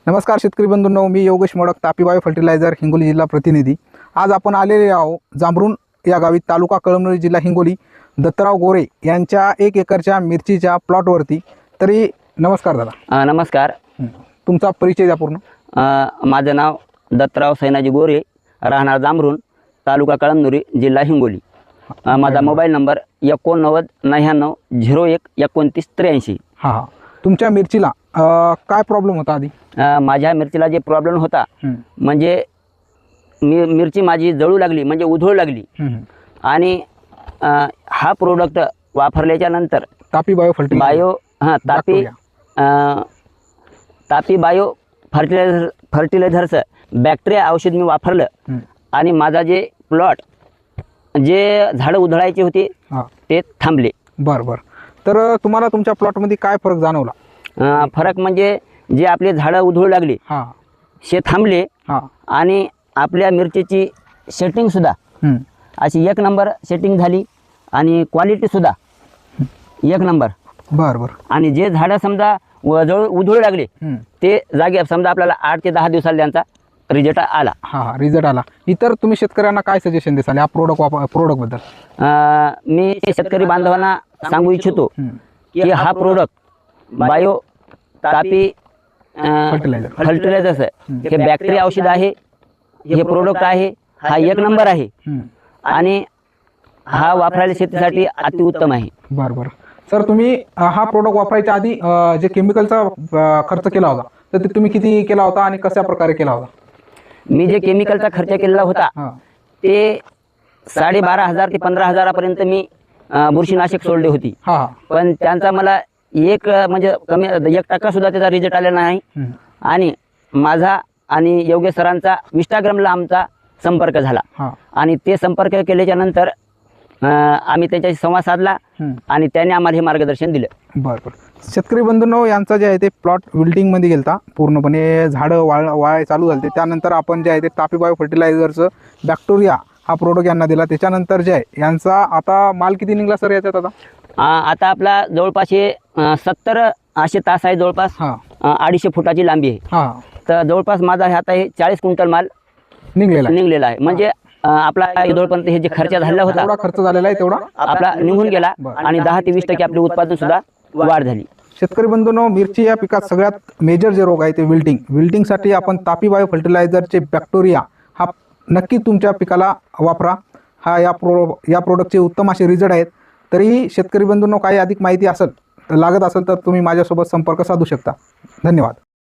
नमस्कार शेतकरी बंधूंनो, मी Yogesh modak, Tapi bio fertiliser Hingoli जिल्हा प्रतिनिधी। आज आपण आलेले आहोत जांभरुण या गावी, तालुका कळमनुरी, जिल्हा हिंगोली, दत्तराव गोरे यांच्या 1 एकरच्या मिरचीच्या प्लॉटवरती। तरी नमस्कार दादा। नमस्कार। तुमचा परिचय द्या पूर्ण। माझं नाव दत्तराव सैनाजी गोरे, राहणार जांभरुण, तालुका कळमनुरी, जिल्हा हिंगोली। माझा मोबाईल नंबर 89 99 01 29 83। हां, तुमच्या मिरचीला काय प्रॉब्लेम होता आधी? माझ्या मिरचीला जे प्रॉब्लेम होता म्हणजे मिरची माझी जळू लागली, म्हणजे उधळू लागली। आणि हा प्रोडक्ट वापरल्याच्या नंतर Tapi bio fertiliser Tapi bio फर्टिलायझरच बॅक्टेरिया औषध मी वापरलं आणि माझा जे प्लॉट जे झाडं उधळायचे होते ते थांबले। बरं। तर तुम्हाला तुमच्या प्लॉटमध्ये काय फरक जाणवला? फरक म्हणजे जे आपले झाडं उधळू लागले ते थांबले आणि आपल्या मिरचीची सेटिंग सुद्धा अशी 1 नंबर सेटिंग झाली आणि क्वालिटी सुद्धा 1 नंबर। बरं। आणि जे झाडं समजा उधळू लागले ते जागे समजा आपल्याला 8 ते 10 दिवसाला त्यांचा रिझल्ट आला। रिझल्ट आला। इतर तुम्ही शेतकऱ्यांना काय सजेशन द्याल या प्रोडक्ट बद्दल? मी शेतकरी बांधवांना सांगू इच्छितो की हा प्रोडक्ट बायो तापी फर्टिलायझर हे बॅक्टेरिया औषध आहे, हे प्रोडक्ट आहे, हा 1 नंबर आहे आणि हा वापरायला शेतीसाठी अतिउत्तम आहे। बरं। सर, तुम्ही हा प्रोडक्ट वापरायच्या आधी जे केमिकलचा खर्च केला होता तर ते तुम्ही किती केला होता आणि कशा प्रकारे केला होता? मी जे केमिकलचा खर्च केलेला होता ते 12,500 ते 15,000 मी बुरशीनाशक सोडली होती। पण त्यांचा मला म्हणजे कमी 1% सुद्धा त्याचा रिझल्ट आलेला नाही। आणि माझा आणि योगेश सरांचा इंस्टाग्रामला आमचा संपर्क झाला आणि ते संपर्क केल्याच्या नंतर आम्ही त्याच्याशी संवाद साधला आणि त्याने आम्हाला हे मार्गदर्शन दिलं। बरं। शेतकरी बंधूंनो, यांचा जे आहे ते प्लॉट विल्टिंगमध्ये गेलता, पूर्णपणे झाडं वाळायला चालू झाले। त्यानंतर आपण जे आहे ते तापी बायो फर्टिलायझरचं बॅक्टेरिया हा प्रोडक्ट यांना दिला। त्याच्यानंतर जे आहे यांचा आता माल किती निघला सर याच्यात? आता आपला जवळपास 70 असे तास आहे, जवळपास 250 फुटाची लांबी आहे। तर जवळपास माझा आता हे 40 क्विंटल माल निघलेला आहे। म्हणजे आपला जवळपर्यंत हे जे खर्च झालेला होता तेवढा खर्च झालेला आहे, तेवढा आपला निघून गेला आणि 10 ते 20% आपले उत्पादन सुद्धा वाढ झाली। शेतकरी बंधूंनो, मिरची या पिकात सगळ्यात मेजर जे रोग आहे ते विल्टिंगसाठी आपण तापी बायो फर्टिलायझरचे बॅक्टेरिया हा नक्की तुमच्या पिकाला वापरा। या प्रोडक्टचे उत्तम असे रिझल्ट आहेत। तरीही शेतकरी बंधूंनो, काही अधिक माहिती लागत असेल तर तुम्ही माझ्यासोबत संपर्क साधू शकता। धन्यवाद।